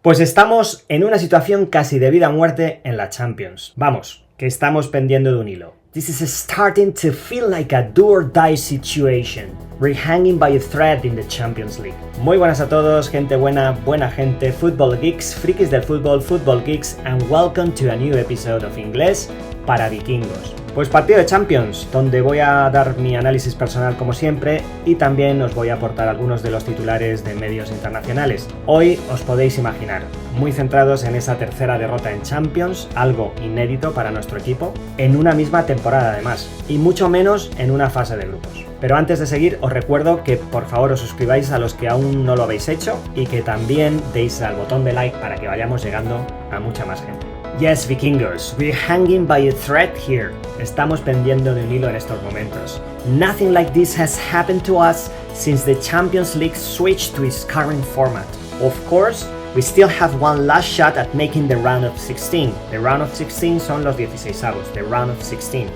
Pues estamos en una situación casi de vida o muerte en la Champions. Vamos, que estamos pendiendo de un hilo. This is starting to feel like a do or die situation. We're hanging by a thread in the Champions League. Muy buenas a todos, gente buena, buena gente, football geeks, frikis del fútbol, football geeks, and welcome to a new episode of Inglés para vikingos. Pues partido de Champions, donde voy a dar mi análisis personal como siempre y también os voy a aportar algunos de los titulares de medios internacionales. Hoy os podéis imaginar, muy centrados en esa tercera derrota en Champions, algo inédito para nuestro equipo, en una misma temporada además, y mucho menos en una fase de grupos. Pero antes de seguir, os recuerdo que por favor os suscribáis a los que aún no lo habéis hecho y que también deis al botón de like para que vayamos llegando a mucha más gente. Yes, vikingers, we're hanging by a thread here. Estamos pendiendo de un hilo en estos momentos. Nothing like this has happened to us since the Champions League switched to its current format. Of course, we still have one last shot at making the round of 16. The round of 16 son los 16avos, the round of 16.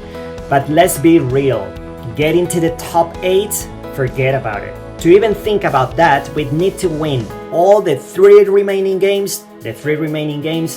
But let's be real. Getting to the top 8, forget about it. To even think about that, we'd need to win all the three remaining games,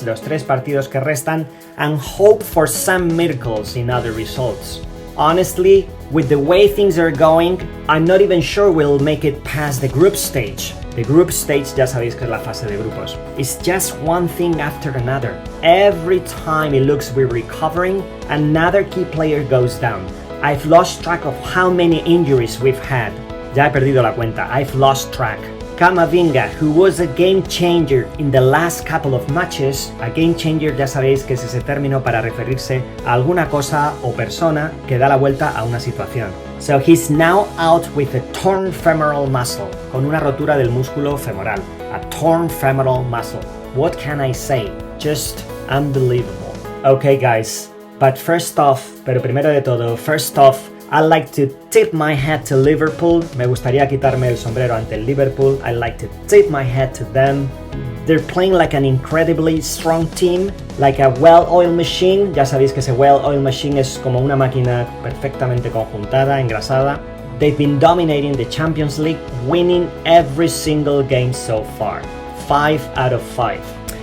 los tres partidos que restan, and hope for some miracles in other results. Honestly, with the way things are going, I'm not even sure we'll make it past the group stage. The group stage ya sabéis que es la fase de grupos. It's just one thing after another. Every time it looks we're recovering, another key player goes down. I've lost track of how many injuries we've had. Ya he perdido la cuenta. I've lost track. Camavinga, who was a game changer in the last couple of matches. A game changer ya sabéis que es ese término para referirse a alguna cosa o persona que da la vuelta a una situación. So he's now out with a torn femoral muscle, con una rotura del músculo femoral. A torn femoral muscle. What can I say? Just unbelievable. Okay guys, but primero de todo, I'd like to tip my hat to Liverpool. Me gustaría quitarme el sombrero ante el Liverpool. I'd like to tip my hat to them. They're playing like an incredibly strong team, like a well-oiled machine. Ya sabéis que ese well-oiled machine es como una máquina perfectamente conjuntada, engrasada. They've been dominating the Champions League, winning every single game so far. 5 out of 5.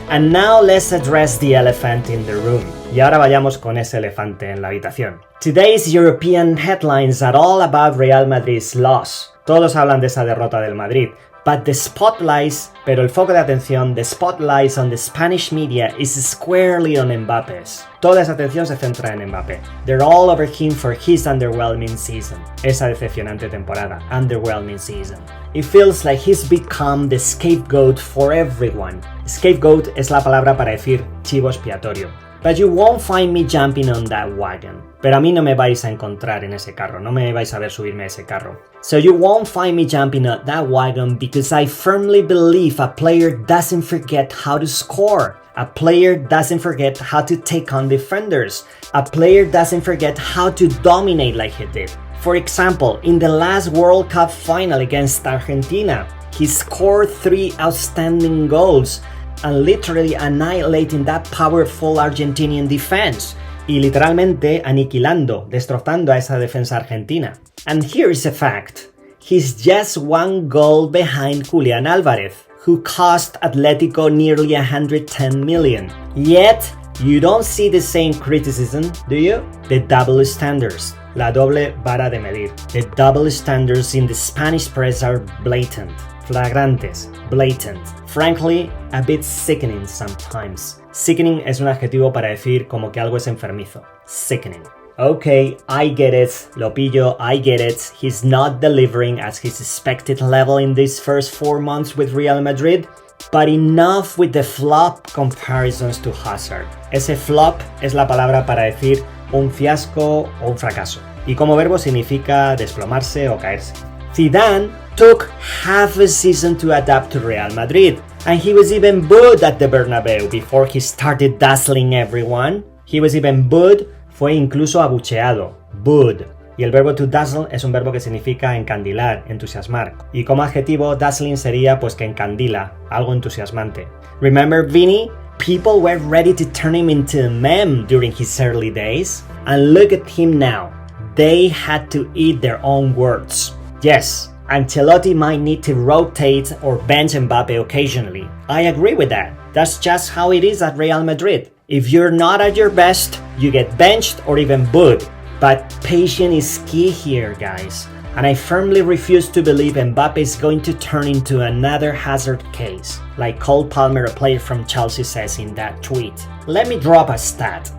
And now let's address the elephant in the room. Y ahora vayamos con ese elefante en la habitación. Today's European headlines are all about Real Madrid's loss. Todos hablan de esa derrota del Madrid. But the el foco de atención, the spotlights on the Spanish media is squarely on Mbappé's. Toda esa atención se centra en Mbappé. They're all over him for his underwhelming season. Esa decepcionante temporada, underwhelming season. It feels like he's become the scapegoat for everyone. Scapegoat es la palabra para decir chivo expiatorio. But you won't find me jumping on that wagon. Pero a mí no me vais a encontrar en ese carro, no me vais a ver subirme a ese carro. So you won't find me jumping on that wagon because I firmly believe a player doesn't forget how to score. A player doesn't forget how to take on defenders. A player doesn't forget how to dominate like he did. For example, in the last World Cup final against Argentina, he scored 3 outstanding goals and literally annihilating that powerful Argentinian defense. Y literalmente aniquilando, destrozando a esa defensa argentina. And here is a fact. He's just 1 goal behind Julián Álvarez, who cost Atletico nearly 110 million. Yet, you don't see the same criticism, do you? The double standards. La doble vara de medir. The double standards in the Spanish press are blatant. Flagrantes, blatant. Frankly, a bit sickening sometimes. Sickening es un adjetivo para decir como que algo es enfermizo. Sickening. Okay, I get it. Lo pillo, I get it. He's not delivering at his expected level in these first 4 months with Real Madrid. But enough with the flop comparisons to Hazard. Ese flop es la palabra para decir un fiasco o un fracaso. Y como verbo significa desplomarse o caerse. Zidane took half a season to adapt to Real Madrid, and he was even booed at the Bernabeu before he started dazzling everyone. He was even booed, fue incluso abucheado, booed. Y el verbo to dazzle es un verbo que significa encandilar, entusiasmar. Y como adjetivo, dazzling sería pues que encandila, algo entusiasmante. Remember Vini? People were ready to turn him into a meme during his early days. And look at him now. They had to eat their own words. Yes, Ancelotti might need to rotate or bench Mbappé occasionally. I agree with that. That's just how it is at Real Madrid. If you're not at your best, you get benched or even booed. But patience is key here, guys. And I firmly refuse to believe Mbappé is going to turn into another Hazard case, like Cole Palmer, a player from Chelsea, says in that tweet. Let me drop a stat.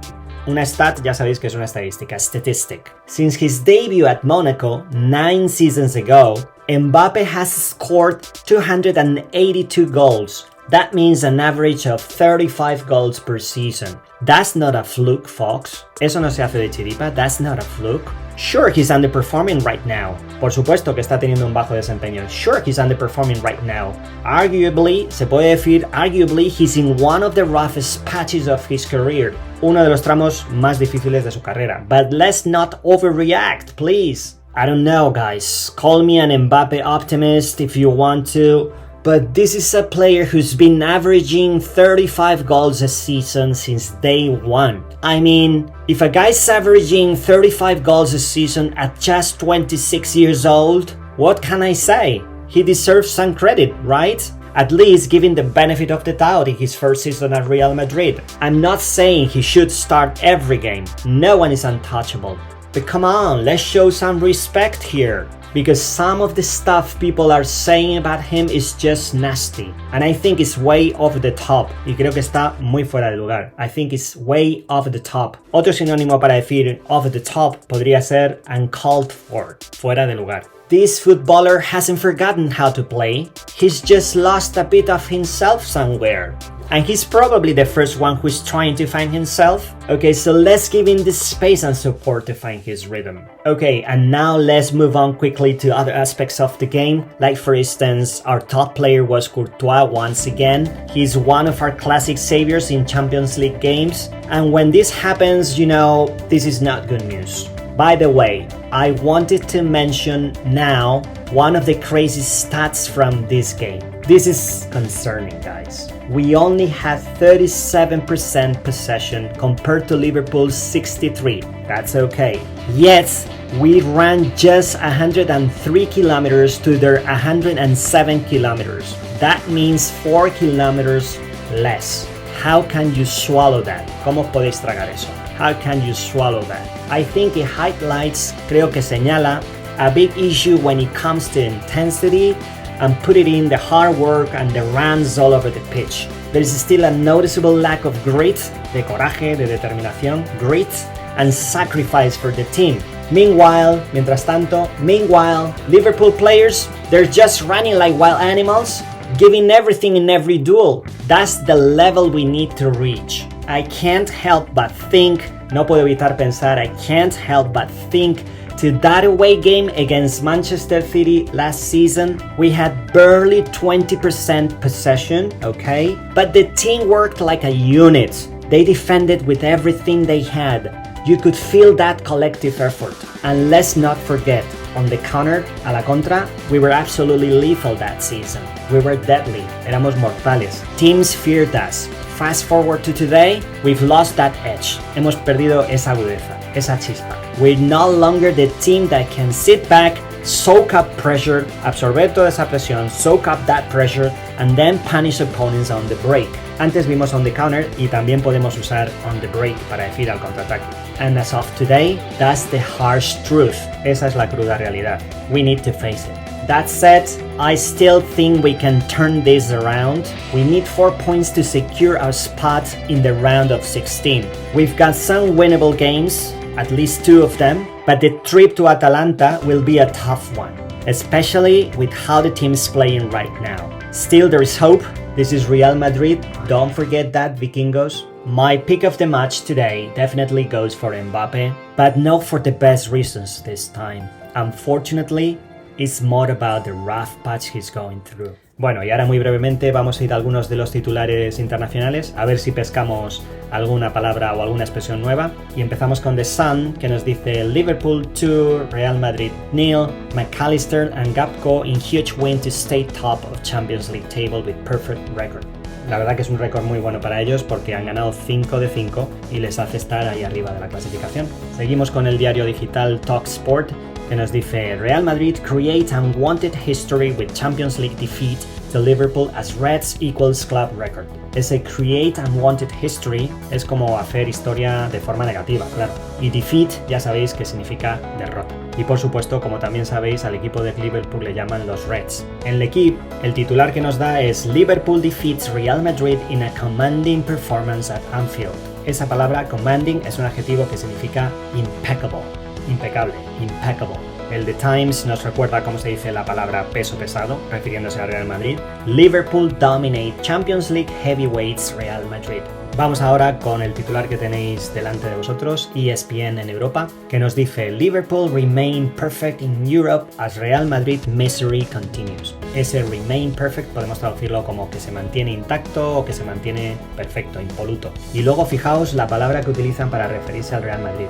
Una stat, ya sabéis que es una estadística, statistic. Since his debut at Monaco 9 seasons ago, Mbappé has scored 282 goals. That means an average of 35 goals per season. That's not a fluke, folks. Eso no se hace de chiripa, that's not a fluke. Sure, he's underperforming right now. Por supuesto que está teniendo un bajo desempeño. Sure, he's underperforming right now. Arguably, se puede decir, he's in one of the roughest patches of his career. Uno de los tramos más difíciles de su carrera. But let's not overreact, please. I don't know, guys. Call me an Mbappé optimist if you want to. But this is a player who's been averaging 35 goals a season since day one. I mean, if a guy's averaging 35 goals a season at just 26 years old, what can I say? He deserves some credit, right? At least giving the benefit of the doubt in his first season at Real Madrid. I'm not saying he should start every game. No one is untouchable. But come on, let's show some respect here. Because some of the stuff people are saying about him is just nasty. And I think it's way over the top. Y creo que está muy fuera de lugar. I think it's way over the top. Otro sinónimo para decir over the top podría ser uncalled for, fuera de lugar. This footballer hasn't forgotten how to play. He's just lost a bit of himself somewhere. And he's probably the first one who's trying to find himself. Okay, so let's give him the space and support to find his rhythm. Okay, and now let's move on quickly to other aspects of the game. Like for instance, our top player was Courtois once again. He's one of our classic saviors in Champions League games. And when this happens, you know, this is not good news. By the way, I wanted to mention now one of the crazy stats from this game. This is concerning, guys. We only had 37% possession compared to Liverpool's 63%. That's okay. Yet, we ran just 103 kilometers to their 107 kilometers. That means 4 kilometers less. How can you swallow that? ¿Cómo podéis tragar eso? How can you swallow that? I think it highlights, creo que señala, a big issue when it comes to intensity and put it in the hard work and the runs all over the pitch. There is still a noticeable lack of grit, de coraje, de determinación, grit, and sacrifice for the team. Meanwhile, Liverpool players, they're just running like wild animals, giving everything in every duel. That's the level we need to reach. I can't help but think, no puedo evitar pensar, I can't help but think to that away game against Manchester City last season. We had barely 20% possession, okay? But the team worked like a unit. They defended with everything they had. You could feel that collective effort. And let's not forget, on the counter, a la contra, we were absolutely lethal that season. We were deadly. Éramos mortales. Teams feared us. Fast forward to today, we've lost that edge. Hemos perdido esa agudeza, esa chispa. We're no longer the team that can sit back, soak up pressure, absorber toda esa presión, soak up that pressure, and then punish opponents on the break. Antes vimos on the counter y también podemos usar on the break para decir al contraataque. And as of today, that's the harsh truth. Esa es la cruda realidad. We need to face it. That said, I still think we can turn this around. We need 4 points to secure our spot in the round of 16. We've got some winnable games, at least 2 of them, but the trip to Atalanta will be a tough one, especially with how the team is playing right now. Still, there is hope. This is Real Madrid. Don't forget that, Vikingos. My pick of the match today definitely goes for Mbappé, but not for the best reasons this time. Unfortunately, it's more about the rough patch he's going through. Bueno, y ahora muy brevemente vamos a ir a algunos de los titulares internacionales, a ver si pescamos alguna palabra o alguna expresión nueva. Y empezamos con The Sun, que nos dice Liverpool 2, Real Madrid 0, McAllister and Gakpo in huge win to stay top of Champions League table with perfect record. La verdad que es un récord muy bueno para ellos porque han ganado 5 de 5 y les hace estar ahí arriba de la clasificación. Seguimos con el diario digital TalkSport, que nos dice Real Madrid create unwanted history with Champions League defeat to Liverpool as Reds equals club record. Ese create unwanted history es como hacer historia de forma negativa, claro. Y defeat ya sabéis que significa derrota. Y por supuesto, como también sabéis, al equipo de Liverpool le llaman los Reds. En l'Equipe, el titular que nos da es Liverpool defeats Real Madrid in a commanding performance at Anfield. Esa palabra commanding es un adjetivo que significa impeccable, impecable, impeccable. El The Times nos recuerda cómo se dice la palabra peso pesado, refiriéndose a Real Madrid. Liverpool dominate Champions League heavyweights Real Madrid. Vamos ahora con el titular que tenéis delante de vosotros, ESPN en Europa, que nos dice Liverpool remain perfect in Europe as Real Madrid misery continues. Ese remain perfect podemos traducirlo como que se mantiene intacto o que se mantiene perfecto, impoluto. Y luego fijaos la palabra que utilizan para referirse al Real Madrid,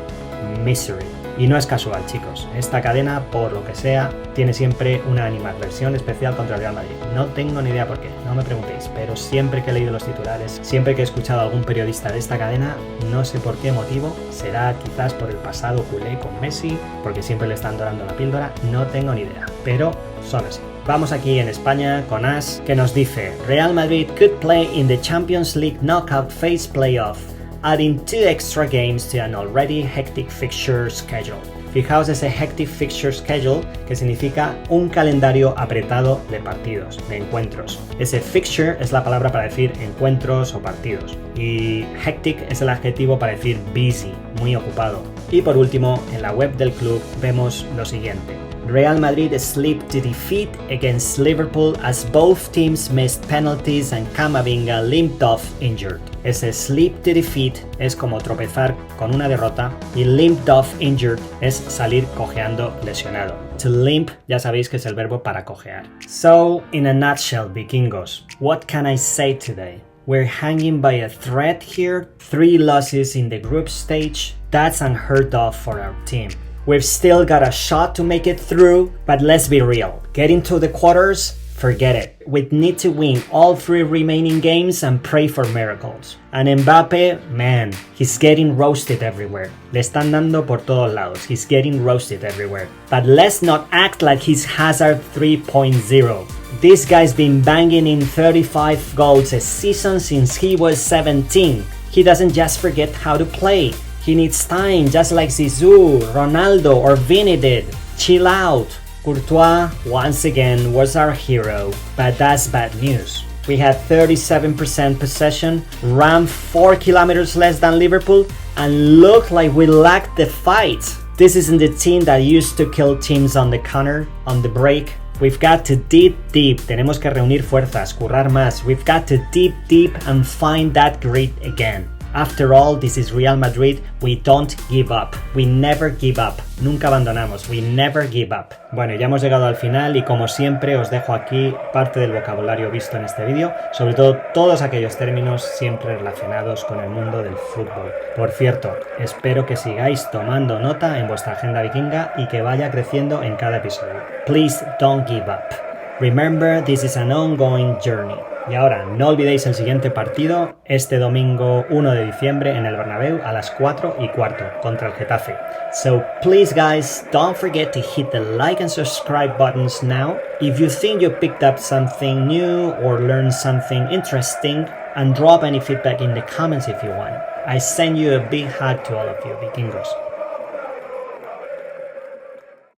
misery. Y no es casual, chicos. Esta cadena, por lo que sea, tiene siempre una animadversión especial contra el Real Madrid. No tengo ni idea por qué, no me preguntéis, pero siempre que he leído los titulares, siempre que he escuchado a algún periodista de esta cadena, no sé por qué motivo, será quizás por el pasado culé con Messi, porque siempre le están dorando la píldora, no tengo ni idea, pero son así. Vamos aquí en España con As, que nos dice Real Madrid could play in the Champions League knockout phase playoff, adding 2 extra games to an already hectic fixture schedule. Fijaos ese hectic fixture schedule, que significa un calendario apretado de partidos, de encuentros. Ese fixture es la palabra para decir encuentros o partidos. Y hectic es el adjetivo para decir busy, muy ocupado. Y por último, en la web del club vemos lo siguiente. Real Madrid slipped to defeat against Liverpool as both teams missed penalties and Camavinga limped off injured. Ese slip to defeat es como tropezar con una derrota y limped off injured es salir cojeando lesionado. To limp ya sabéis que es el verbo para cojear. So, in a nutshell, vikingos, what can I say today? We're hanging by a thread here, 3 losses in the group stage, that's unheard of for our team. We've still got a shot to make it through, but let's be real. Getting to the quarters? Forget it. We need to win all 3 remaining games and pray for miracles. And Mbappé, man, he's getting roasted everywhere. Le están dando por todos lados. He's getting roasted everywhere. But let's not act like he's Hazard 3.0. This guy's been banging in 35 goals a season since he was 17. He doesn't just forget how to play. He needs time, just like Zizou, Ronaldo, or Vini did. Chill out. Courtois, once again, was our hero, but that's bad news. We had 37% possession, ran 4 kilometers less than Liverpool, and looked like we lacked the fight. This isn't the team that used to kill teams on the counter, on the break. We've got to dig deep. Tenemos que reunir fuerzas, currar más. We've got to dig deep and find that grit again. After all, this is Real Madrid. We don't give up. We never give up. Nunca abandonamos. We never give up. Bueno, ya hemos llegado al final y como siempre os dejo aquí parte del vocabulario visto en este vídeo, sobre todo todos aquellos términos siempre relacionados con el mundo del fútbol. Por cierto, espero que sigáis tomando nota en vuestra agenda vikinga y que vaya creciendo en cada episodio. Please don't give up. Remember, this is an ongoing journey. Y ahora, no olvidéis el siguiente partido, este domingo 1 de diciembre en el Bernabéu a las 4:15 contra el Getafe. So please guys, don't forget to hit the like and subscribe buttons now. If you think you picked up something new or learned something interesting, and drop any feedback in the comments if you want. I send you a big hug to all of you, vikingos.